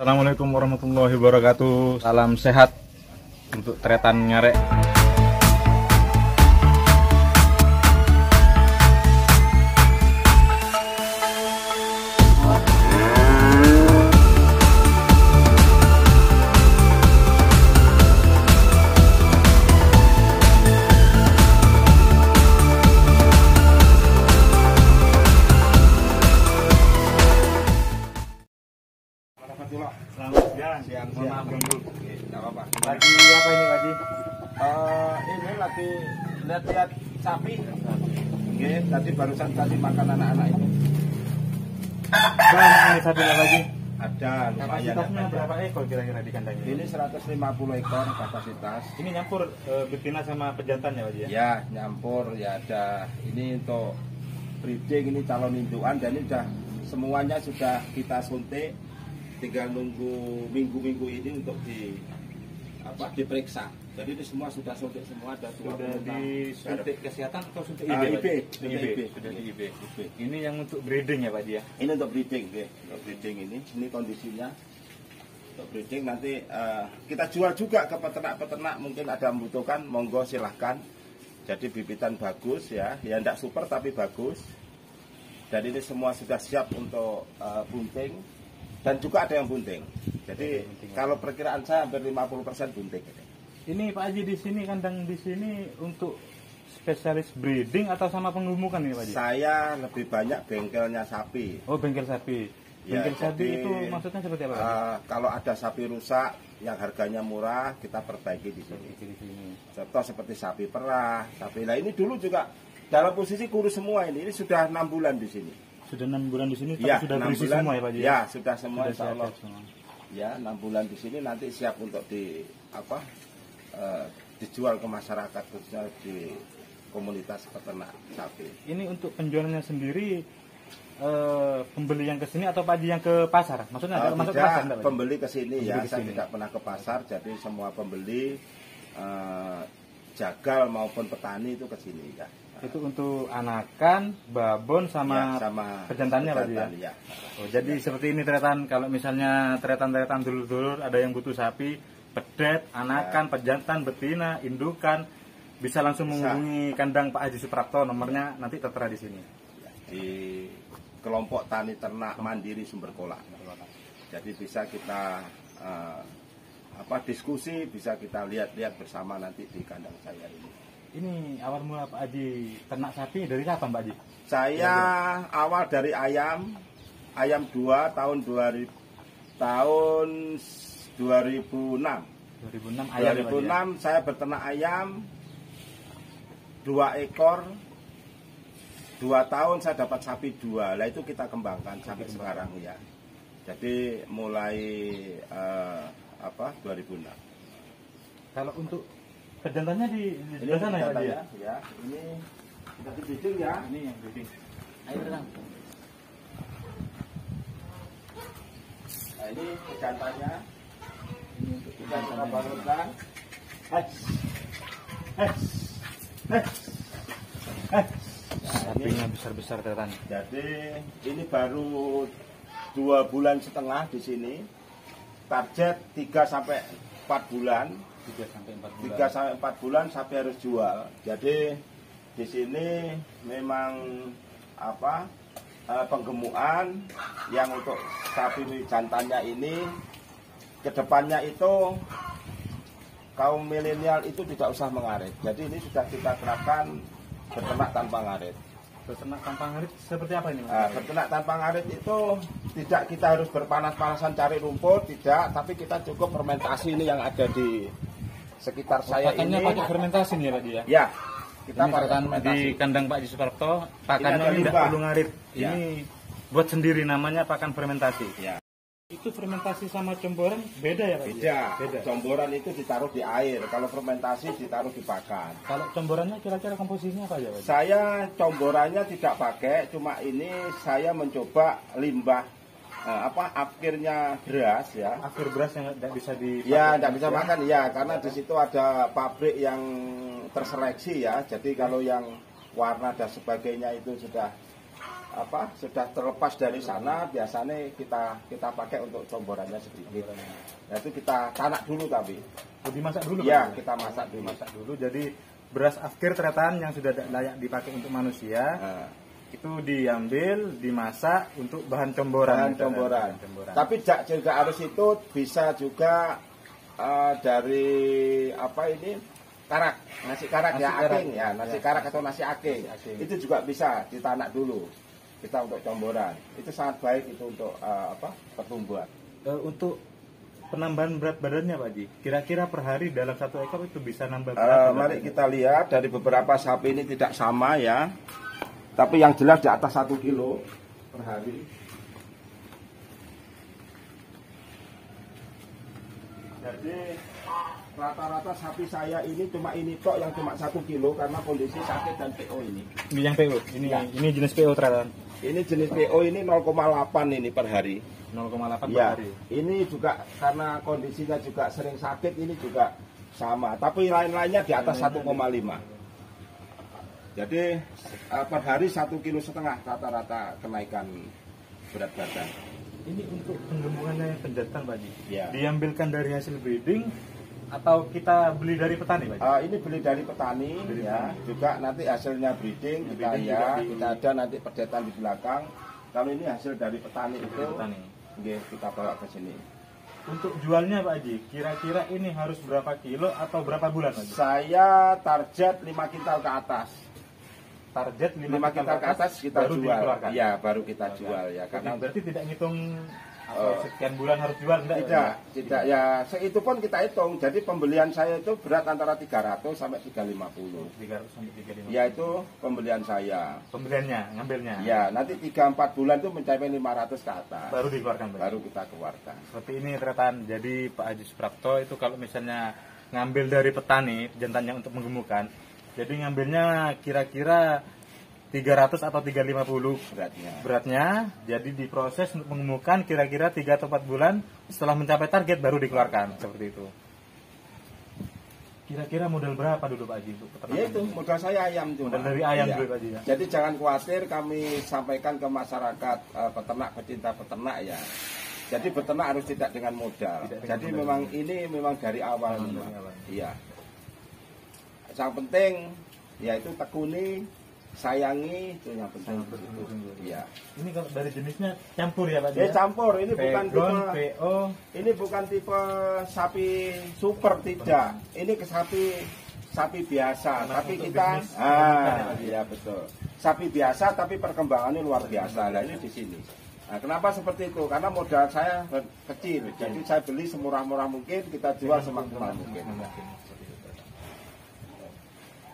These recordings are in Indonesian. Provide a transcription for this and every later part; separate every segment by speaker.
Speaker 1: Assalamualaikum warahmatullahi wabarakatuh. Salam sehat untuk tretan nyarek. Selamat siang. Maaf ganggu.
Speaker 2: Nggak apa-apa.
Speaker 1: Lagi apa ini, Pak Haji?
Speaker 2: Ini lagi lihat-lihat sapi. Oke, tadi barusan tadi makan anak-anak itu.
Speaker 1: Bang, ini sapinya, Pak Haji.
Speaker 2: Ada lumayan.
Speaker 1: Kapasitasnya berapa ekor kira-kira di kandang ini?
Speaker 2: Ini 150 ekor kapasitas.
Speaker 1: Ini nyampur betina sama pejantan ya, Pak Haji?
Speaker 2: Ya, nyampur ya ada. Ini untuk breeding, ini calon indukan dan ini sudah semuanya sudah kita suntik. Tinggal nunggu minggu-minggu ini untuk diperiksa. Jadi ini semua sudah suntik semua, ada
Speaker 1: Sudah disuntik kesehatan atau suntik
Speaker 2: IB?
Speaker 1: Sudah di IB. Ini yang untuk breeding ya, Pak Haji ya?
Speaker 2: Ini untuk breeding, untuk breeding ini kondisinya untuk breeding. Nanti kita jual juga ke peternak-peternak, mungkin ada yang membutuhkan, monggo silahkan. Jadi bibitan bagus ya tidak super tapi bagus. Dan ini semua sudah siap untuk bunting. Dan juga ada yang bunting. Jadi kalau perkiraan saya hampir 50% bunting.
Speaker 1: Ini Pak Haji di sini kandang di sini untuk spesialis breeding atau sama penggemukan nih, Pak Haji?
Speaker 2: Saya lebih banyak bengkelnya sapi.
Speaker 1: Oh, bengkel sapi. Bengkel
Speaker 2: Ya,
Speaker 1: sapi
Speaker 2: jadi,
Speaker 1: itu maksudnya seperti apa, Pak Haji?
Speaker 2: Kalau ada sapi rusak yang harganya murah, kita perbaiki di sini.
Speaker 1: Di sini.
Speaker 2: Contoh seperti sapi perah, sapi. Nah ini dulu juga dalam posisi kurus semua ini. Ini sudah 6 bulan di sini.
Speaker 1: Sudah 6 bulan di sini, tapi
Speaker 2: Ya,
Speaker 1: sudah
Speaker 2: 6
Speaker 1: berisi
Speaker 2: bulan,
Speaker 1: semua ya, Pak Haji?
Speaker 2: Ya, sudah semua,
Speaker 1: Sudah
Speaker 2: insya Allah.
Speaker 1: semua.
Speaker 2: Ya, 6 bulan di sini nanti siap untuk dijual ke masyarakat, khususnya di komunitas peternak sapi.
Speaker 1: Ini untuk penjualannya sendiri pembeli yang ke sini atau Pak Haji yang ke pasar? Maksudnya ada masuk ke pasar enggak, Pak Haji?
Speaker 2: Pembeli ke sini ya,
Speaker 1: Pembeli
Speaker 2: saya
Speaker 1: kesini.
Speaker 2: tidak pernah ke pasar, jadi semua pembeli jagal maupun petani itu ke sini ya.
Speaker 1: Itu untuk anakan, babon sama,
Speaker 2: Ya, sama
Speaker 1: pejantannya, Pak Haji ya?
Speaker 2: pejantan, ya.
Speaker 1: Oh, jadi seperti ini tretan, kalau misalnya tretan-tretan dulur-dulur ada yang butuh sapi, pedet, anakan, pejantan, betina, indukan, bisa langsung menghubungi kandang Pak Haji Suprapto, nomornya nanti tertera di sini.
Speaker 2: Di kelompok tani ternak mandiri Sumberkola. Jadi bisa kita diskusi, bisa kita lihat-lihat bersama nanti di kandang saya ini.
Speaker 1: Ini awal mula Pak Haji ternak sapi dari kapan, Pak Haji?
Speaker 2: Saya awal dari ayam 2 tahun 2006.
Speaker 1: 2006 ayam.
Speaker 2: 2006 saya berternak ayam 2 ekor. 2 tahun saya dapat sapi 2. Lah itu kita kembangkan sampai sekarang ya. Jadi mulai 2006.
Speaker 1: Kalau untuk pejantannya di
Speaker 2: Ini
Speaker 1: sana ya, Pak Haji?
Speaker 2: ya. Ini kita breeding ya.
Speaker 1: Ini yang breeding.
Speaker 2: Ayo tenang. Nah ini pejantannya. Ini untuk kita bangunkan.
Speaker 1: Sapinya besar-besar tretan.
Speaker 2: Jadi ini baru 2 bulan setengah di sini. Target 3 sampai 4 bulan.
Speaker 1: 3 sampai 4 bulan.
Speaker 2: 3 sampai 4 bulan sapi harus jual. Jadi di sini memang penggemukan yang untuk sapi jantannya ini kedepannya itu kaum milenial itu tidak usah mengarit. Jadi ini sudah kita terapkan beternak tanpa ngarit.
Speaker 1: Beternak tanpa ngarit seperti apa ini?
Speaker 2: Beternak tanpa ngarit itu tidak kita harus berpanas-panasan cari rumput, tidak, tapi kita cukup fermentasi ini yang ada di sekitar saya
Speaker 1: pakannya
Speaker 2: ini.
Speaker 1: pakai fermentasi nih ya, Pak Haji ya?
Speaker 2: Ya, kita
Speaker 1: Ini
Speaker 2: pakai
Speaker 1: tretan
Speaker 2: fermentasi.
Speaker 1: di kandang Pak Haji Suprapto, pakannya
Speaker 2: ada
Speaker 1: ini tidak
Speaker 2: limbah.
Speaker 1: perlu ngarit.
Speaker 2: Ya.
Speaker 1: Ini buat sendiri, namanya pakan fermentasi.
Speaker 2: Ya.
Speaker 1: Itu fermentasi sama comboran beda ya, Pak Haji?
Speaker 2: Beda. Comboran itu ditaruh di air, kalau fermentasi ditaruh di pakan.
Speaker 1: Kalau comborannya kira-kira komposisinya apa ya, Pak Haji?
Speaker 2: Saya comborannya tidak pakai, cuma ini saya mencoba limbah akhirnya beras ya.
Speaker 1: Akhir beras yang tidak bisa dipakai.
Speaker 2: Ya, tidak bisa makan ya, karena di situ ada pabrik yang terseleksi ya. Jadi kalau yang warna dan sebagainya itu sudah sudah terlepas dari sana, biasanya kita pakai untuk comborannya sedikit. Nah, itu kita tanak dulu tapi.
Speaker 1: Dimasak dulu.
Speaker 2: Ya, kita masak dulu.
Speaker 1: Dimasak dulu. Jadi beras afkir tretan yang sudah layak dipakai untuk manusia, itu diambil, dimasak untuk bahan comboran.
Speaker 2: Comboran. Tapi juga harus itu bisa juga dari karak, nasi karak ya, aking ya, nasi karak atau nasi aking. Itu juga bisa ditanak dulu. Kita untuk comboran. Itu sangat baik itu untuk pertumbuhan.
Speaker 1: Untuk penambahan berat badannya Pak Haji, kira-kira per hari dalam satu ekor itu bisa nambah berat?
Speaker 2: Mari kita lihat dari beberapa sapi ini tidak sama ya. Tapi yang jelas di atas 1 kilo per hari. Jadi rata-rata sapi saya ini cuma ini tok yang cuma 1 kilo karena kondisi sakit dan PO ini.
Speaker 1: Ini yang PO, ini jenis PO tretan.
Speaker 2: Ini jenis PO ini 0,8 ini per hari.
Speaker 1: 0,8 per
Speaker 2: ya,
Speaker 1: hari.
Speaker 2: Ini juga karena kondisinya juga sering sakit, ini juga sama. Tapi lain-lainnya di atas 1,5. Jadi per hari 1,5 kilo rata-rata kenaikan berat badan.
Speaker 1: Ini untuk penggembungannya yang penjantan Pak Haji.
Speaker 2: Ya.
Speaker 1: Diambilkan dari hasil breeding atau kita beli dari petani Pak Haji?
Speaker 2: Ini beli dari petani ya. Juga nanti hasilnya breeding kita ada nanti pedetan di belakang. Kalau ini hasil dari petani itu. Kita bawa ke sini.
Speaker 1: Untuk jualnya Pak Haji, kira-kira ini harus berapa kilo atau berapa bulan Pak Haji?
Speaker 2: Saya target 5 kintal ke atas.
Speaker 1: Target 5
Speaker 2: kintal ke atas kita
Speaker 1: baru
Speaker 2: jual.
Speaker 1: Dikeluarkan?
Speaker 2: Ya, baru kita jual ya.
Speaker 1: Karena berarti tidak ngitung sekian bulan harus jual
Speaker 2: tidak ya, itu pun kita hitung. Jadi pembelian saya itu berat antara 300 sampai 350.
Speaker 1: 300 sampai 350.
Speaker 2: Ya, itu pembelian saya.
Speaker 1: Pembeliannya, ngambilnya.
Speaker 2: Ya, nanti 3-4 bulan itu mencapai 500 ke atas.
Speaker 1: Baru dikeluarkan.
Speaker 2: Baru kita keluarkan.
Speaker 1: Seperti ini tretan. Jadi Pak Haji Suprapto itu kalau misalnya ngambil dari petani jantannya untuk menggemukkan, jadi ngambilnya kira-kira 300 atau 350 beratnya. Jadi diproses untuk mengemukan kira-kira 3 atau 4 bulan. Setelah mencapai target baru dikeluarkan. Seperti itu. Kira-kira modal berapa dulu Pak Haji untuk peternakan?
Speaker 2: Ya itu modal saya ayam cuma.
Speaker 1: Modal dari ayam dulu Pak Haji ya.
Speaker 2: Jadi jangan khawatir, kami sampaikan ke masyarakat peternak, pecinta peternak ya. Jadi beternak harus tidak dengan modal. Jadi memang ini memang dari awal. Iya. Yang penting yaitu tekuni, sayangi, itu yang penting. Iya.
Speaker 1: Ini kalau dari jenisnya campur ya Pak?
Speaker 2: Ya campur, ini bukan tipe
Speaker 1: PO.
Speaker 2: Ini bukan tipe sapi super, tidak. Ini ke sapi biasa, tapi kita iya betul. Sapi biasa tapi perkembangannya luar biasa. Nah, ini di sini. Nah, kenapa seperti itu? Karena modal saya kecil. Jadi saya beli semurah-murah mungkin, kita jual semaksimal mungkin.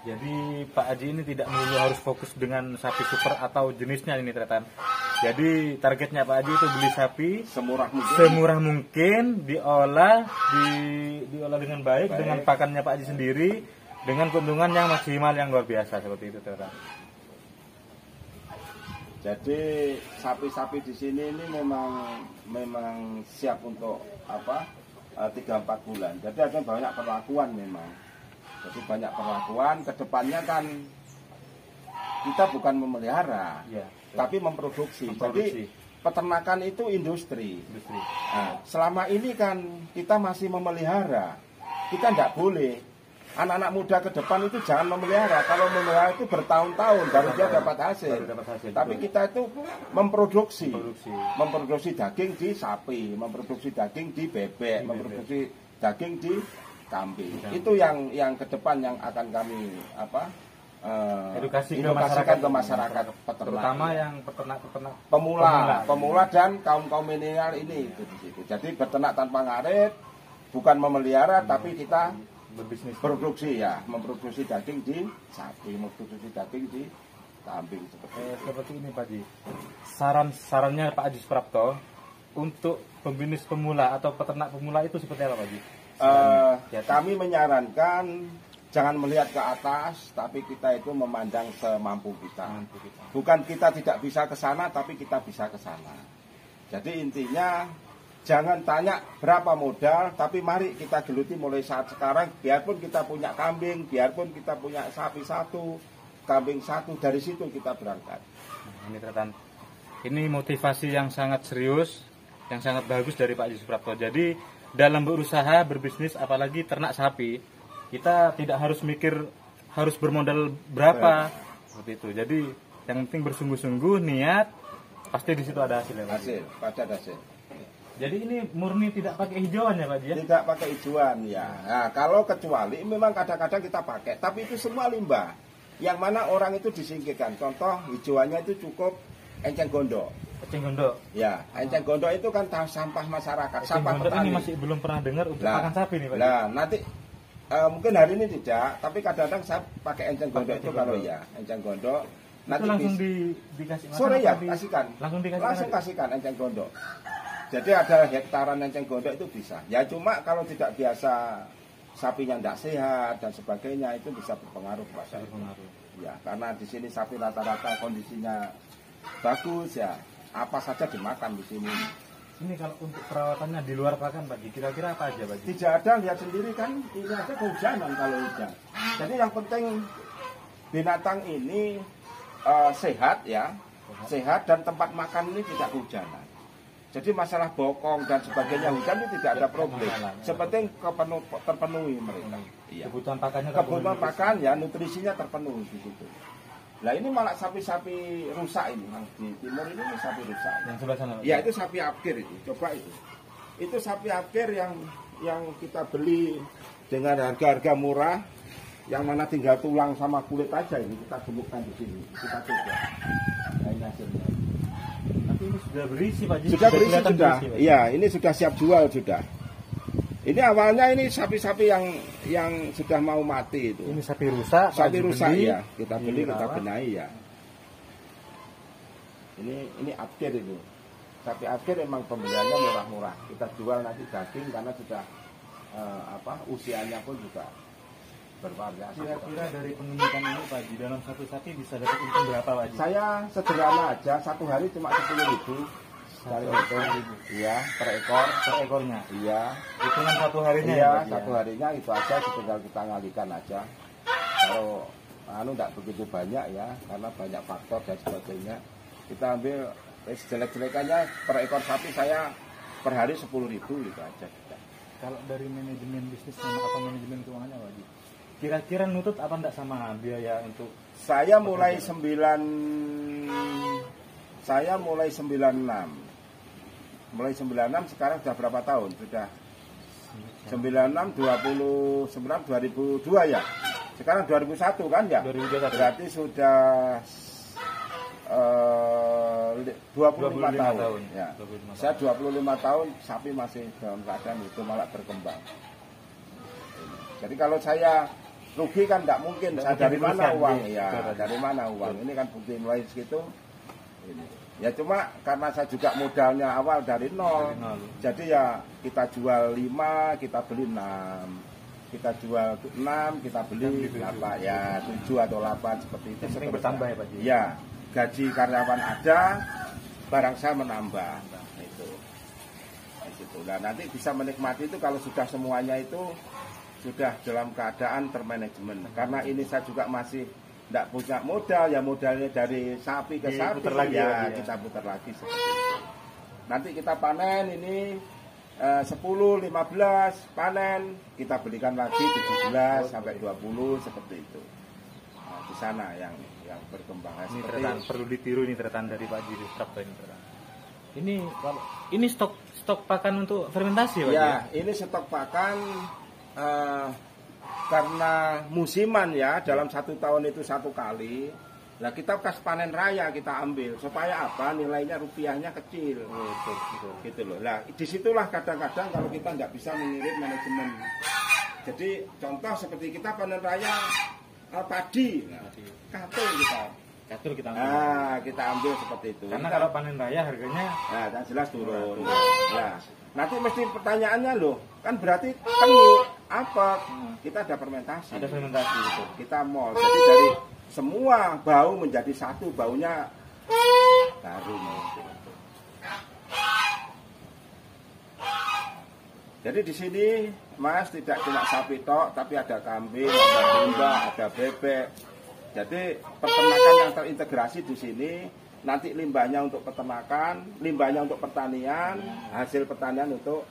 Speaker 1: Jadi Pak Haji ini tidak melulu harus fokus dengan sapi super atau jenisnya ini tretan. Jadi targetnya Pak Haji itu beli sapi semurah mungkin, diolah dengan baik, dengan pakannya Pak Haji sendiri, dengan keuntungan yang maksimal yang luar biasa seperti itu tretan.
Speaker 2: Jadi sapi-sapi di sini ini memang siap untuk 3-4 bulan. Jadi ada banyak perlakuan memang. Jadi banyak perlakuan, kedepannya kan kita bukan memelihara, tapi memproduksi. Jadi peternakan itu industri. Nah, selama ini kan kita masih memelihara, kita tidak boleh. Anak-anak muda ke depan itu jangan memelihara. Kalau memelihara itu bertahun-tahun baru dia dapat hasil. Tapi kita itu memproduksi daging di sapi, memproduksi daging di bebek, memproduksi daging di kambing. Itu yang ke depan yang akan kami edukasikan ke masyarakat peternak.
Speaker 1: Terutama yang peternak
Speaker 2: pemula dan kaum milenial ini itu di situ. Jadi beternak tanpa ngarit, bukan memelihara tapi kita
Speaker 1: berbisnis,
Speaker 2: memproduksi daging di sapi, memproduksi daging di kambing
Speaker 1: seperti ini Pak Haji. Sarannya Pak Haji Suprapto untuk pembisnis pemula atau peternak pemula itu seperti apa Pak Haji?
Speaker 2: Kami menyarankan jangan melihat ke atas, tapi kita itu memandang semampu kita. Bukan kita tidak bisa ke sana, tapi kita bisa ke sana. Jadi intinya jangan tanya berapa modal, tapi mari kita geluti mulai saat sekarang. Biarpun kita punya kambing, biarpun kita punya sapi 1, kambing 1, dari situ kita berangkat.
Speaker 1: Ini tretan. Ini motivasi yang sangat serius, yang sangat bagus dari Pak Haji Suprapto. Jadi dalam berusaha, berbisnis, apalagi ternak sapi, kita tidak harus mikir harus bermodal berapa, seperti itu. Jadi yang penting bersungguh-sungguh, niat, pasti di situ ada hasilnya.
Speaker 2: Hasil, pada hasil.
Speaker 1: Jadi ini murni tidak pakai hijauan ya Pak Haji?
Speaker 2: Tidak pakai hijauan ya. Nah, kalau kecuali memang kadang-kadang kita pakai, tapi itu semua limbah. Yang mana orang itu disingkirkan. Contoh hijauannya itu cukup enceng gondok.
Speaker 1: Enceng gondok.
Speaker 2: Ya, enceng gondok itu kan sampah masyarakat,
Speaker 1: Enceng
Speaker 2: sampah
Speaker 1: gondok
Speaker 2: petani.
Speaker 1: ini masih belum pernah dengar untuk pakan sapi nih Pak Haji.
Speaker 2: Nah, nanti mungkin hari ini tidak, tapi kadang-kadang saya pakai enceng gondok itu kalau ya, enceng gondok.
Speaker 1: Nanti itu langsung dikasih makan
Speaker 2: sore ya, kasihkan.
Speaker 1: Langsung
Speaker 2: kasihkan enceng gondok. Jadi ada hektaran enceng gondok itu bisa. Ya cuma kalau tidak biasa sapinya tidak sehat dan sebagainya itu bisa berpengaruh pada ya, karena di sini sapi rata-rata kondisinya bagus ya, apa saja dimakan di sini.
Speaker 1: Ini kalau untuk perawatannya di luar pakan Pak Haji, kira-kira apa aja Pak Haji?
Speaker 2: Tidak ada, lihat sendiri kan, ini aja kehujanan kalau hujan. Jadi yang penting binatang ini sehat ya, sehat dan tempat makan ini tidak kehujanan. Jadi masalah bokong dan sebagainya hujan itu tidak ada problem. Sepenting terpenuhi mereka. Iya.
Speaker 1: Kebutuhan pakannya
Speaker 2: kebutuhan pakan ya, nutrisinya terpenuhi di situ. Nah ini malah sapi-sapi rusak ini, di timur ini sapi rusak.
Speaker 1: Yang sebelah sana.
Speaker 2: Ya itu sapi afkir itu, coba itu. Itu sapi afkir yang kita beli dengan harga-harga murah, yang mana tinggal tulang sama kulit aja ini kita gemukkan di sini, kita coba. Nah ini hasilnya.
Speaker 1: Tapi ini sudah berisi Pak Haji.
Speaker 2: Sudah berisi sudah.
Speaker 1: Berisi,
Speaker 2: Iya, ini sudah siap jual sudah. Ini awalnya ini sapi-sapi yang sudah mau mati itu.
Speaker 1: Ini sapi rusak.
Speaker 2: Sapi rusak
Speaker 1: beli,
Speaker 2: ya, kita beli, kita
Speaker 1: dirawat.
Speaker 2: benahi ya. Ini afkir itu. Sapi afkir memang pembeliannya murah-murah. Kita jual nanti daging karena sudah usianya pun juga bervariasi.
Speaker 1: Kira-kira dari pengundikan ini Pak Haji, dalam satu sapi bisa dapat untung berapa Pak Haji?
Speaker 2: Saya sederhana aja, satu hari cuma 10.000 dari untung. Iya, per ekor.
Speaker 1: Per ekornya?
Speaker 2: Iya.
Speaker 1: Hitungan satu harinya
Speaker 2: Iya,
Speaker 1: ya Pak Haji,
Speaker 2: satu harinya itu aja, tinggal kita ngalikan aja. Kalau tidak begitu banyak ya, karena banyak faktor dan sebagainya. Kita ambil jelek-jelekannya per ekor sapi saya per hari 10.000 gitu aja.
Speaker 1: Kalau dari manajemen bisnis atau manajemen keuangannya Pak Haji, kira-kira nutut apa enggak sama biaya untuk?
Speaker 2: Saya mulai 96. Mulai 96 sekarang sudah berapa tahun? Sudah 96, 2002 ya. Sekarang 2001 kan ya?
Speaker 1: 2021.
Speaker 2: Berarti sudah 25 tahun. Ya.
Speaker 1: 25
Speaker 2: Saya 25 tahun sapi masih dalam keadaan itu malah berkembang. Jadi kalau saya rugi kan tidak mungkin. Saya dari mana uang? Ya, dari mana uang? Ini kan bukti mulai segitu. Ini. Ya cuma karena saya juga modalnya awal dari nol. Jadi ya kita jual 5, kita beli 6. Kita jual 6, kita beli 8 ya 7 atau 8 seperti itu.
Speaker 1: Sering bertambah ya Pak Haji?
Speaker 2: Ya, gaji karyawan ada, barang saya menambah. Nah, itu. Nah, nanti bisa menikmati itu kalau sudah semuanya itu sudah dalam keadaan termanajemen. Karena ini saya juga masih tidak punya modal, ya modalnya dari sapi ke sapi
Speaker 1: putar lagi
Speaker 2: ya,
Speaker 1: ya,
Speaker 2: kita putar lagi seperti itu. Nanti kita panen ini 10, 15 panen, kita belikan lagi 17 sampai 20 seperti itu. Nah, di sana yang berkembang.
Speaker 1: Ini tretan perlu ditiru ini tretan dari Pak Haji Suprapto ini tretan. Ini kalau ini stok pakan untuk fermentasi Pak?
Speaker 2: Ya, ini stok pakan karena musiman ya, dalam 1 tahun itu 1 kali. Nah kita pas panen raya kita ambil supaya apa, nilainya rupiahnya kecil. Gitu loh. Nah disitulah kadang-kadang kalau kita nggak bisa mengirit manajemen. Jadi contoh seperti kita panen raya padi, catur kita ambil. Nah kita ambil seperti itu.
Speaker 1: Karena kalau panen raya harganya
Speaker 2: kan jelas turun. Nah nanti mesti pertanyaannya loh, kan berarti tengik apa? Kita ada fermentasi.
Speaker 1: Ada fermentasi gitu.
Speaker 2: Kita mol. Jadi dari semua bau menjadi satu, baunya harum. Jadi di sini Mas tidak cuma sapi tok, tapi ada kambing, ada domba, ada bebek. Jadi peternakan yang terintegrasi di sini nanti limbahnya untuk peternakan, limbahnya untuk pertanian, hasil pertanian untuk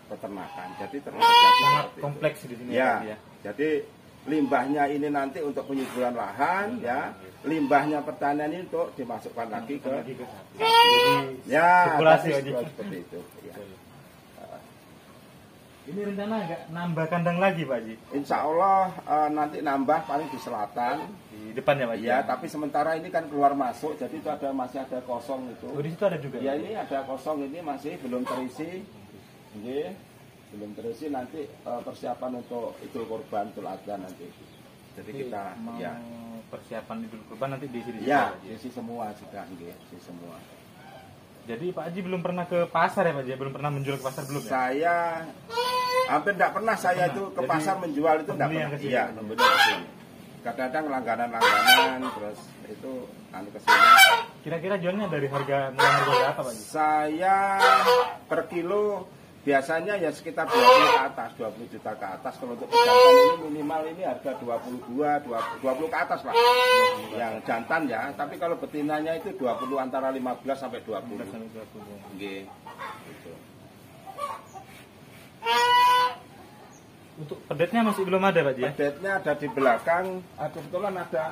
Speaker 2: peternakan. Jadi
Speaker 1: sangat kompleks di sini
Speaker 2: ya.
Speaker 1: Pak Haji, ya.
Speaker 2: Jadi limbahnya ini nanti untuk penyuburan lahan, ya. Limbahnya pertanian ini untuk dimasukkan lagi ke
Speaker 1: sapi.
Speaker 2: ya,
Speaker 1: Sirkulasi,
Speaker 2: tadi
Speaker 1: Pak Haji.
Speaker 2: seperti itu. Ya.
Speaker 1: Ini rencana nggak nambah kandang lagi Pak Haji?
Speaker 2: Insya Allah nanti nambah paling di selatan.
Speaker 1: Di depan ya Pak Haji?
Speaker 2: Ya, tapi sementara ini kan keluar masuk, jadi itu masih ada kosong itu.
Speaker 1: Oh, di situ ada juga?
Speaker 2: Ya, ini ada kosong, ini masih belum terisi. Ini belum terisi, nanti persiapan untuk Idul Kurban, Idul Adha nanti. Jadi kita
Speaker 1: mau
Speaker 2: ya
Speaker 1: persiapan Idul Kurban nanti di sini.
Speaker 2: ya, isi semua juga, isi semua.
Speaker 1: Jadi Pak Haji belum pernah ke pasar ya Pak Haji? Belum pernah menjual ke pasar belum ya?
Speaker 2: Saya hampir tidak pernah saya itu ke
Speaker 1: Jadi,
Speaker 2: pasar menjual itu tidak
Speaker 1: pembeli yang
Speaker 2: pernah.
Speaker 1: kesini.
Speaker 2: Iya, pembeli yang kesini. Kadang-kadang langganan, terus itu nanti kesini.
Speaker 1: Kira-kira jualnya dari harga mulai harga berapa Pak Haji?
Speaker 2: Saya per kilo biasanya ya sekitar 20 ke atas, 20 juta ke atas. Kalau untuk jantan ini minimal ini harga 22, 20 ke atas lah. Yang jantan ya, tapi kalau betinanya itu 20 antara 15 sampai 20. Nggih. Gitu.
Speaker 1: Untuk pedetnya masih belum ada Pak Haji ya?
Speaker 2: Pedetnya ada di belakang, ada kebetulan ada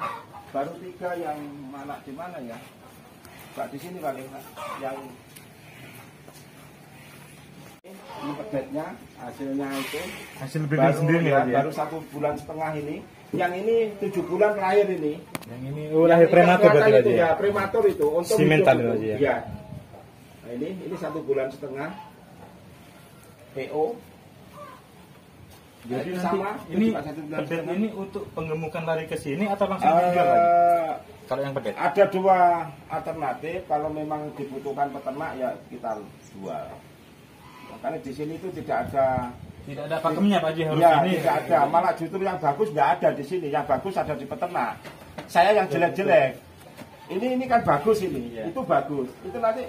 Speaker 2: baru 3 yang mana di mana ya? Pak di sini paling yang ini pedetnya hasilnya itu
Speaker 1: Hasil breeding sendiri nih
Speaker 2: ya,
Speaker 1: Pak Haji ya?
Speaker 2: baru 1,5 bulan ini. Yang ini 7 bulan lahir ini.
Speaker 1: Yang ini lahir prematur berarti Pak Haji ya?
Speaker 2: Ya, prematur itu untuk
Speaker 1: Simental
Speaker 2: hidup
Speaker 1: Pak Haji ya?
Speaker 2: Ya. Nah, ini 1,5 bulan PO.
Speaker 1: Jadi
Speaker 2: Nah,
Speaker 1: nanti
Speaker 2: sama,
Speaker 1: ini
Speaker 2: juga 1,5 bulan
Speaker 1: pedet
Speaker 2: setengah.
Speaker 1: ini untuk penggemukan lari ke sini atau langsung dijual Pak Haji? Kalau yang pedet?
Speaker 2: Ada 2 alternatif, kalau memang dibutuhkan peternak ya kita jual. Makanya di sini itu tidak ada
Speaker 1: pakemnya Pak Haji harus
Speaker 2: ya,
Speaker 1: ini.
Speaker 2: tidak ada. Malah justru yang bagus nggak ada di sini. Yang bagus ada di peternak. Saya yang jelek-jelek. Ini kan bagus ini.
Speaker 1: Iya.
Speaker 2: Itu bagus. Itu nanti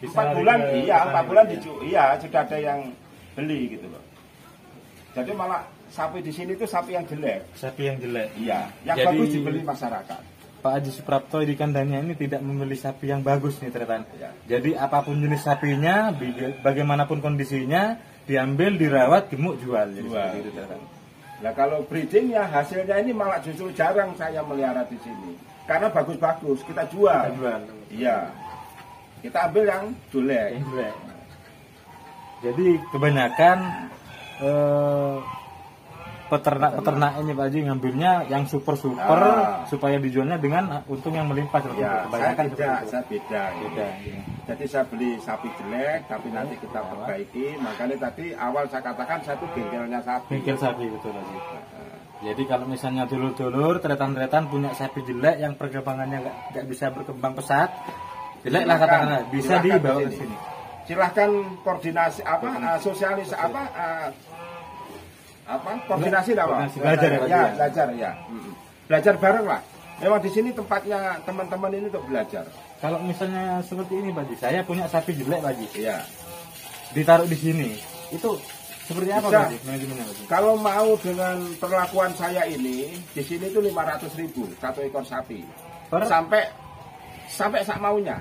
Speaker 1: Bisa
Speaker 2: 4 bulan,
Speaker 1: lari ke
Speaker 2: iya
Speaker 1: petani
Speaker 2: 4 bulan
Speaker 1: ya.
Speaker 2: iya sudah ada yang beli gitu loh. Jadi malah sapi di sini itu sapi yang jelek.
Speaker 1: Sapi yang jelek.
Speaker 2: Iya, yang
Speaker 1: Jadi,
Speaker 2: bagus dibeli masyarakat.
Speaker 1: Pak Haji Suprapto di kandangnya ini tidak memilih sapi yang bagus nih Tretan.
Speaker 2: Ya.
Speaker 1: Jadi apapun jenis sapinya, bagaimanapun kondisinya, diambil, dirawat, gemuk, jual. Jadi
Speaker 2: Jual.
Speaker 1: seperti itu Tretan.
Speaker 2: Nah kalau breedingnya hasilnya ini malah justru jarang saya melihara di sini. Karena bagus-bagus kita jual.
Speaker 1: Kita jual.
Speaker 2: Iya. Kita ambil yang jelek.
Speaker 1: Yang jelek. Jadi kebanyakan peternak ini Pak Haji ngambilnya yang super supaya dijualnya dengan untung yang melimpah.
Speaker 2: Ya, saya
Speaker 1: Kebanyakan seperti
Speaker 2: tidak,
Speaker 1: itu.
Speaker 2: saya beda.
Speaker 1: Beda, iya.
Speaker 2: Jadi saya beli sapi jelek, tapi nanti kita perbaiki. Makanya tadi awal saya katakan saya itu bengkelnya sapi.
Speaker 1: Bengkel sapi betul Pak Haji. Jadi kalau misalnya dulur-dulur, tretan-tretan punya sapi jelek yang perkembangannya nggak bisa berkembang pesat, jelek lah katakanlah, bisa
Speaker 2: Silakan
Speaker 1: dibawa
Speaker 2: di
Speaker 1: ke
Speaker 2: sini.
Speaker 1: sini.
Speaker 2: Silahkan koordinasi sosialis koordinasi lah Pak.
Speaker 1: Koordinasi, belajar ya, Pak
Speaker 2: Ya,
Speaker 1: ya?
Speaker 2: belajar ya. Belajar bareng lah. Memang di sini tempatnya teman-teman ini untuk belajar.
Speaker 1: Kalau misalnya seperti ini Pak Haji, saya punya sapi jelek Pak Haji,
Speaker 2: Iya.
Speaker 1: ditaruh di sini, itu seperti apa
Speaker 2: Bisa.
Speaker 1: Pak Haji? Manajemennya Pak Haji?
Speaker 2: Kalau mau dengan perlakuan saya ini, di sini itu 500.000 satu ekor sapi. Sampai sak maunya.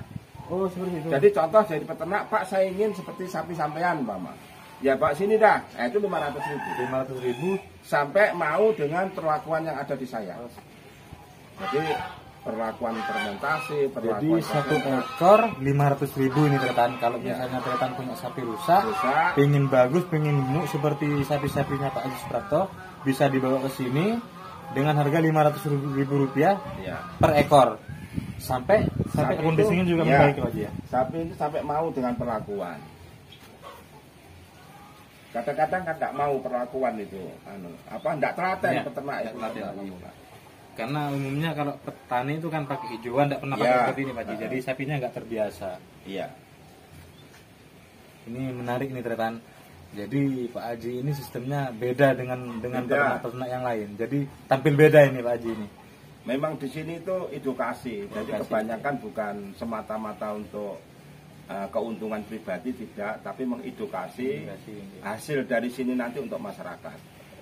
Speaker 1: Oh seperti itu.
Speaker 2: Jadi contoh dari peternak, Pak saya ingin seperti sapi sampean, Mama. Ya Pak sini dah, itu 500.000.
Speaker 1: 500.000.
Speaker 2: Sampai mau dengan perlakuan yang ada di saya. Jadi perlakuan fermentasi,
Speaker 1: Jadi
Speaker 2: perlakuan
Speaker 1: satu ekor 500.000 ini tretan. Kalau misalnya tretan punya sapi rusak, pengen bagus, pengen gemuk seperti sapi-sapinya Pak Haji Suprapto, bisa dibawa ke sini dengan harga Rp500.000
Speaker 2: ya.
Speaker 1: per ekor. Sampai
Speaker 2: Sapi
Speaker 1: kondisinya
Speaker 2: itu,
Speaker 1: juga
Speaker 2: ya.
Speaker 1: membaik Pak Haji ya.
Speaker 2: Sapi itu sampai mau dengan perlakuan. Kadang-kadang kan nggak mau perlakuan itu, nggak telaten
Speaker 1: Ya,
Speaker 2: peternak ya.
Speaker 1: Karena umumnya kalau petani itu kan pakai hijauan, tidak pernah pakai
Speaker 2: Ya.
Speaker 1: seperti ini Pak Haji. Jadi sapinya nggak terbiasa.
Speaker 2: Iya.
Speaker 1: Ini menarik nih tretan. Jadi Pak Haji ini sistemnya beda dengan
Speaker 2: Beda.
Speaker 1: peternak-peternak yang lain. Jadi tampil beda ini Pak Haji ini.
Speaker 2: Memang di sini itu edukasi. Jadi
Speaker 1: Edukasi.
Speaker 2: kebanyakan bukan semata-mata untuk keuntungan pribadi tidak, tapi mengedukasi
Speaker 1: Edukasi, iya.
Speaker 2: hasil dari sini nanti untuk masyarakat.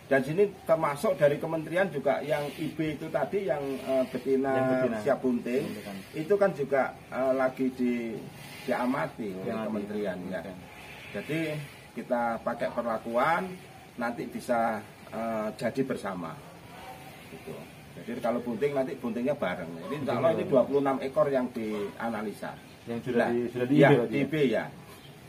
Speaker 2: Dan sini termasuk dari kementerian juga yang IB itu tadi yang betina siap bunting, itu kan juga lagi diamati oleh kementerian ya. Jadi kita pakai perlakuan nanti bisa jadi bersama. Gitu. Jadi kalau bunting nanti buntingnya bareng. Jadi insya Allah ini 26 ekor yang dianalisa.
Speaker 1: Yang sudah
Speaker 2: di IB ya.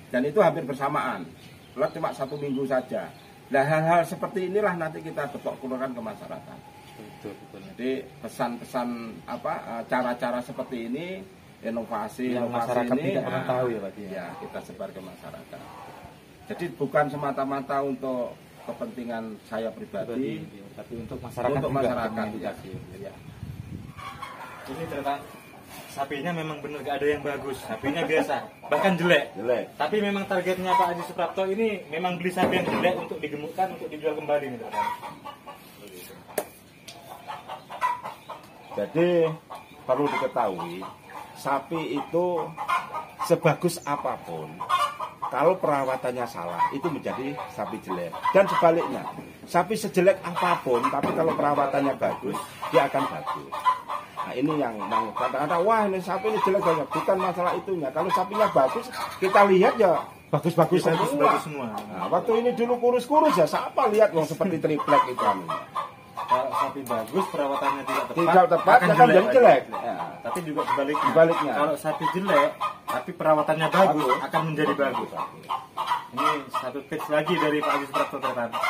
Speaker 2: Dan itu hampir bersamaan. Cuma 1 minggu saja. Nah hal-hal seperti inilah nanti kita keluarkan ke masyarakat.
Speaker 1: Betul.
Speaker 2: Jadi pesan-pesan cara-cara seperti ini, inovasi
Speaker 1: yang masyarakat
Speaker 2: ini,
Speaker 1: tidak pernah tahu ya Pak ya.
Speaker 2: Ya kita sebar ke masyarakat. Jadi bukan semata-mata untuk kepentingan saya pribadi,
Speaker 1: tapi untuk masyarakat.
Speaker 2: Untuk masyarakat.
Speaker 1: Ya. Ini ternyata sapinya memang benar gak ada yang bagus, sapinya biasa, bahkan jelek. Tapi memang targetnya Pak Haji Suprapto ini memang beli sapi yang jelek untuk digemukkan, untuk dijual kembali nih teman.
Speaker 2: Jadi perlu diketahui, sapi itu sebagus apapun, kalau perawatannya salah, itu menjadi sapi jelek. Dan sebaliknya, sapi sejelek apapun, tapi kalau perawatannya bagus, dia akan bagus. Nah ini yang mau kata-kata, wah ini sapi ini jelek banyak. Bukan masalah itunya. Kalau sapinya bagus, kita lihat ya bagus-bagus
Speaker 1: semua.
Speaker 2: Nah, waktu ini dulu kurus-kurus ya, siapa lihat wong seperti triplek itu.
Speaker 1: Kalau sapi bagus, perawatannya
Speaker 2: tidak tepat akan jadi jelek.
Speaker 1: Ya, tapi juga sebaliknya.
Speaker 2: Kalau
Speaker 1: sapi jelek, tapi perawatannya bagus, akan menjadi bagus. Ini satu tips lagi dari Pak Haji Suprapto ternyata.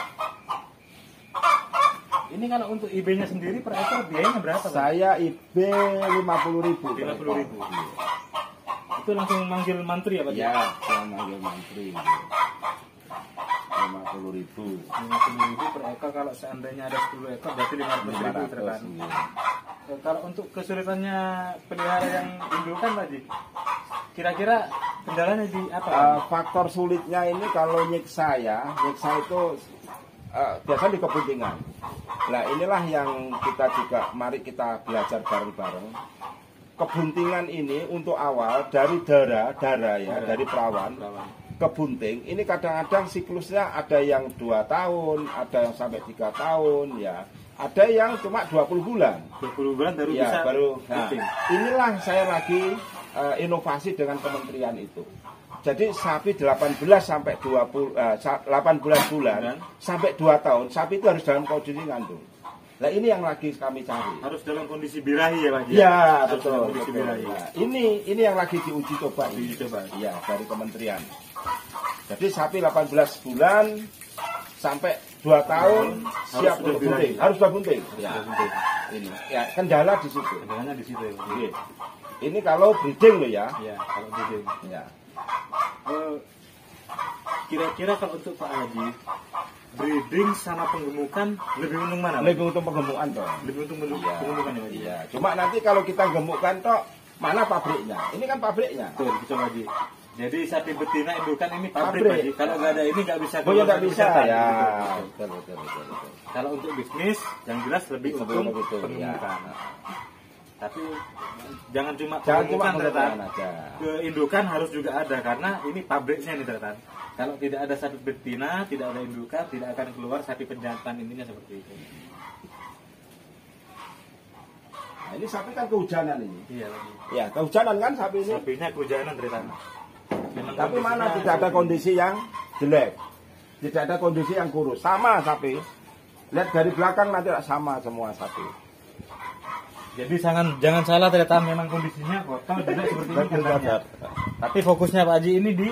Speaker 1: Ini kalau untuk IB-nya sendiri per ekor biayanya berapa?
Speaker 2: Saya IB 50.000.
Speaker 1: 50.000. Itu langsung manggil mantri ya Pak?
Speaker 2: Ya, saya manggil mantri. 50.000.
Speaker 1: 50.000 per ekor, kalau seandainya ada 10 ekor berarti 500.000 ternyata. Kalau untuk kesulitannya pelihara yang indukan Pak Haji, kira-kira kendalanya di apa?
Speaker 2: Faktor sulitnya ini kalau nyiksa itu biasanya di kepentingan. Nah inilah yang kita juga mari kita belajar bareng-bareng. Kebuntingan ini untuk awal dari darah ya, dari perawan ke bunting. Ini kadang-kadang siklusnya ada yang 2 tahun, ada yang sampai 3 tahun ya. Ada yang cuma 20 bulan.
Speaker 1: 20 bulan baru
Speaker 2: ya,
Speaker 1: bisa
Speaker 2: bunting. Inilah saya lagi inovasi dengan kementerian itu. Jadi sapi 18 sampai 18 bulan sampai 2 tahun, sapi itu harus dalam kondisi ngandung. Nah ini yang lagi kami cari.
Speaker 1: Harus dalam kondisi birahi ya Pak?
Speaker 2: Ya betul.
Speaker 1: Kondisi birahi.
Speaker 2: Nah, ini yang lagi diuji coba. Ya dari kementerian. Jadi sapi 18 bulan sampai 2 tahun siap untuk bunting. Harus sudah bunting. Ya. Ini. Ya kendala di situ.
Speaker 1: Kendalanya di situ ya.
Speaker 2: Oke. Ini kalau breeding loh ya.
Speaker 1: Iya, kalau breeding.
Speaker 2: Ya.
Speaker 1: Kira-kira kalau untuk Pak Haji, breeding sama penggemukan lebih untung mana?
Speaker 2: Lebih untung penggemukan toh.
Speaker 1: Lebih untung penggemukan ya Pak?
Speaker 2: Iya. Cuma nanti kalau kita gemukkan toh, mana pabriknya? Ini kan pabriknya.
Speaker 1: Betul, gitu Pak Haji. Jadi sapi betina indukan ini pabrik Pak Haji. Kalau nggak ada ini nggak bisa.
Speaker 2: Oh ya nggak bisa ya.
Speaker 1: Betul. Kalau untuk bisnis, yang jelas lebih untung penggemukan. Tapi jangan cuma penggemukan aja. Keindukan harus juga ada karena ini pabriknya nih ternyata. Kalau tidak ada sapi betina, tidak ada indukan, tidak akan keluar sapi penjantan, intinya seperti itu.
Speaker 2: Nah, ini sapi kan kehujanan ini.
Speaker 1: Iya lagi.
Speaker 2: Ya kehujanan kan sapi ini.
Speaker 1: Sapinya kehujanan ternyata.
Speaker 2: Tapi mana tidak ada kondisi yang jelek, tidak ada kondisi yang kurus, sama sapi. Lihat dari belakang nanti sama semua sapi.
Speaker 1: Jadi jangan salah ternyata memang kondisinya kotor jelek seperti ini katanya. Tapi fokusnya Pak Haji ini di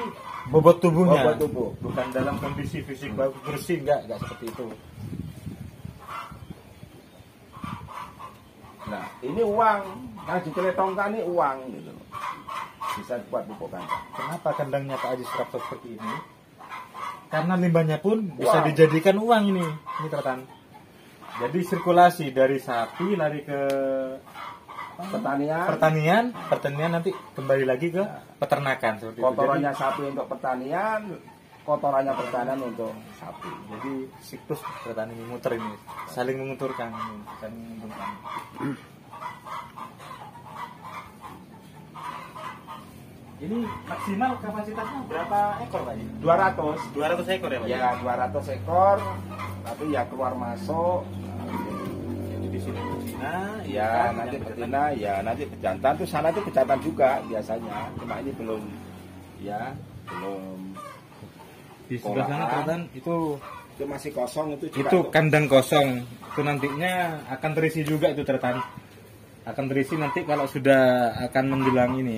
Speaker 1: bobot tubuhnya.
Speaker 2: Bobot tubuh.
Speaker 1: Bukan dalam kondisi fisik bagus bersih, enggak seperti itu.
Speaker 2: Nah, ini uang. Nah, diteletongkan ini uang gitu. Bisa buat bukukan.
Speaker 1: Kenapa kandangnya Pak Haji Suprapto seperti ini? Karena limbahnya pun bisa dijadikan uang ini ternyata. Jadi sirkulasi dari sapi lari ke pertanian nanti kembali lagi ke peternakan seperti
Speaker 2: kotorannya
Speaker 1: itu. Jadi,
Speaker 2: sapi untuk pertanian, kotorannya pertanian untuk sapi.
Speaker 1: Jadi siklus petani memutar ini, saling menguntungkan. Ini maksimal kapasitasnya berapa ekor Pak?
Speaker 2: 200
Speaker 1: ekor ya Pak?
Speaker 2: Ya 200 ekor. tapi ya keluar masuk.
Speaker 1: Jadi di sini betina,
Speaker 2: Ya nanti betina, ya nanti pejantan tuh sana tuh pejantan juga biasanya. Cuma ini belum, ya belum.
Speaker 1: di sebelah sana ternyata
Speaker 2: Itu masih kosong itu juga.
Speaker 1: itu kandang kosong. Itu nantinya akan terisi juga itu ternyata. Akan terisi nanti kalau sudah akan menjelang ini.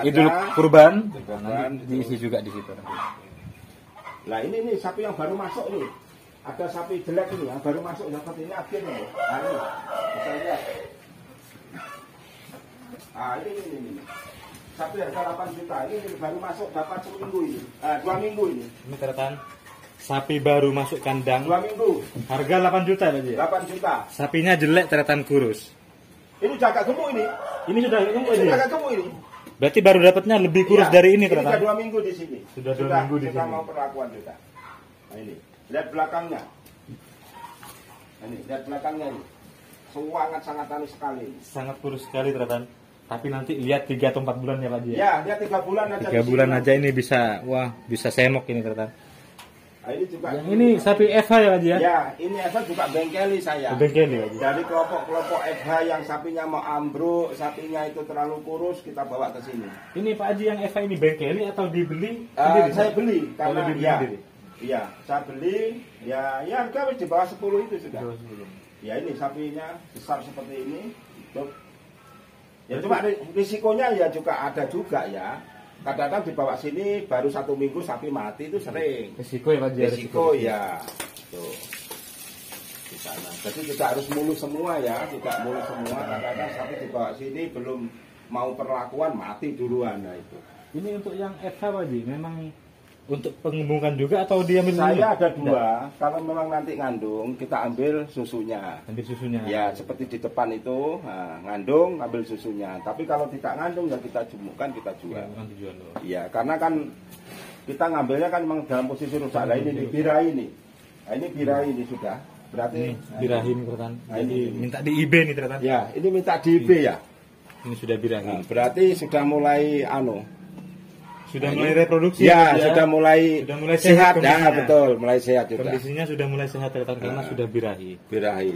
Speaker 1: Idul kurban, nanti diisi juga di situ nanti.
Speaker 2: Nah ini sapi yang baru masuk nih. Ada sapi jelek ini yang baru masuk seperti ini akhirnya. Nah ini bisa lihat. Ah ini. Sapi harga 8 juta. Ini baru masuk dapat seminggu ini. 2 minggu ini.
Speaker 1: Ini ternyata sapi baru masuk kandang.
Speaker 2: 2 minggu.
Speaker 1: Harga 8 juta Pak Ji.
Speaker 2: 8 juta.
Speaker 1: Sapinya jelek ternyata kurus.
Speaker 2: Ini jaga gemuk ini.
Speaker 1: Ini sudah gemuk
Speaker 2: Ini
Speaker 1: ini.
Speaker 2: jaga gemuk ini.
Speaker 1: Berarti baru dapatnya lebih kurus
Speaker 2: Iya,
Speaker 1: dari ini
Speaker 2: sudah
Speaker 1: ternyata.
Speaker 2: 2 minggu di sini.
Speaker 1: Sudah 2 minggu di
Speaker 2: sudah
Speaker 1: sini.
Speaker 2: mau perlakuan juga. Nah ini, lihat belakangnya. Nah, ini, lihat belakangnya ini. Sangat anu sekali.
Speaker 1: Sangat kurus sekali ternyata. Tapi nanti lihat 3 atau 4 bulan ya Pak Ji.
Speaker 2: Ya, dia 3 bulan aja.
Speaker 1: 3 bulan aja ini bisa, wah bisa senok ini ternyata.
Speaker 2: Nah, ini juga.
Speaker 1: Yang ini sapi FH ya Pak Ji ya?
Speaker 2: Ya, ini Eva juga bengkeli saya.
Speaker 1: Bengkel ya Pak Ji.
Speaker 2: Dari kelompok-kelompok FH yang sapinya mau ambruk, sapinya itu terlalu kurus, kita bawa ke sini.
Speaker 1: Ini Pak Haji yang FH ini bengkeli atau dibeli?
Speaker 2: Saya beli karena
Speaker 1: dibeli
Speaker 2: ya,
Speaker 1: sendiri?
Speaker 2: iya, saya beli, ya harga di bawah 10 itu sudah. Ya ini sapinya besar seperti ini, hidup. Ya cuma risikonya ya juga ada juga ya. Kadang-kadang dibawa sini baru 1 minggu sapi mati itu sering.
Speaker 1: Risiko ya Pak Haji.
Speaker 2: Risiko ya. Tuh. Di sana. Jadi tidak harus mulus semua ya, tidak mulus semua. Kadang-kadang sapi dibawa sini belum mau perlakuan mati duluan. Nah itu.
Speaker 1: Ini untuk yang FH Pak Haji, memang untuk pengembukan juga atau dia
Speaker 2: Saya ada 2. Kalau memang nanti ngandung, kita ambil susunya.
Speaker 1: Ambil susunya.
Speaker 2: Ya seperti di depan itu, nah, ngandung, ambil susunya. Tapi kalau tidak ngandung ya kita jemukkan, kita jual.
Speaker 1: Ya, bukan tujuan loh.
Speaker 2: Iya, karena kan kita ngambilnya kan memang dalam posisi rusak. Nah ini birahi ini. Nah ini birahi ini sudah. Berarti
Speaker 1: Ini birahi nih ternyata.
Speaker 2: Nah, ini.
Speaker 1: Minta di IB nih ternyata.
Speaker 2: Ya, ini minta di IB ya.
Speaker 1: Ini sudah birahi.
Speaker 2: Nah, berarti sudah mulai
Speaker 1: Sudah mulai reproduksi.
Speaker 2: Ya,
Speaker 1: ya?
Speaker 2: sudah mulai
Speaker 1: sehat
Speaker 2: sehat. Ya,
Speaker 1: kondisinya.
Speaker 2: betul, mulai sehat juga.
Speaker 1: Kondisinya sudah mulai sehat ternyata karena
Speaker 2: Nah.
Speaker 1: sudah birahi.
Speaker 2: Birahi.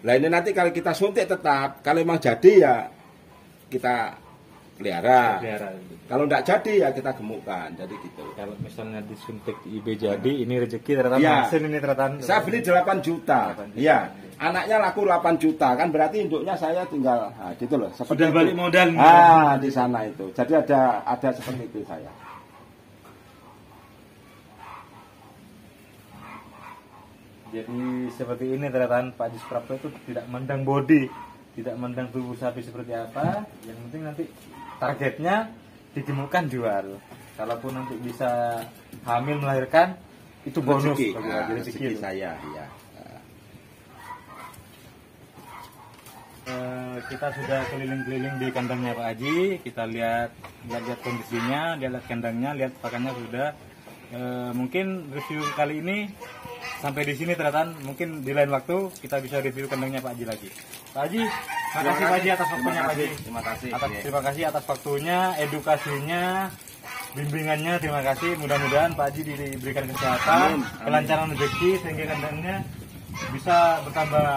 Speaker 2: Nah ini nanti kalau kita suntik tetap, kalau memang jadi ya kita pelihara. Kalau tidak jadi ya kita gemukkan, jadi gitu.
Speaker 1: Kalau misalnya disuntik IB jadi, ini rezeki ternyata
Speaker 2: Ya.
Speaker 1: vaksin ini ternyata.
Speaker 2: Saya beli 8 juta. Iya. Anaknya laku 8 juta kan berarti induknya saya tinggal gitu loh. Seperti
Speaker 1: Sudah
Speaker 2: itu.
Speaker 1: balik modal.
Speaker 2: Di sana itu. Jadi ada seperti itu saya.
Speaker 1: Jadi seperti ini ternyata Pak Haji Suprapto itu tidak mandang body, tidak mandang tubuh sapi seperti apa. Yang penting nanti targetnya digemukkan jual. Kalaupun nanti bisa hamil melahirkan itu bonus
Speaker 2: Rezeki.
Speaker 1: bagi Pak Haji,
Speaker 2: Rezeki saya, ya.
Speaker 1: Kita sudah keliling-keliling di kandangnya Pak Haji. Kita lihat kondisinya, lihat kandangnya, lihat pakannya sudah. Mungkin review kali ini sampai di sini ternyata. Mungkin di lain waktu kita bisa review kandangnya Pak Haji lagi. Pak Haji, makasih Pak Haji atas waktunya Pak Haji.
Speaker 2: Terima kasih.
Speaker 1: Terima kasih atas waktunya, edukasinya, bimbingannya. Terima kasih. Mudah-mudahan Pak Haji diberikan kesehatan,
Speaker 2: Amin. Amin.
Speaker 1: kelancaran rezeki sehingga kandangnya bisa bertambah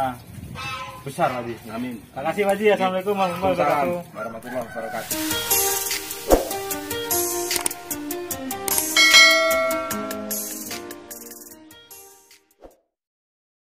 Speaker 1: besar Pak Haji.
Speaker 2: Amin.
Speaker 1: Terima kasih Pak Haji. Assalamualaikum warahmatullahi wabarakatuh.
Speaker 2: Warahmatullahi wabarakatuh.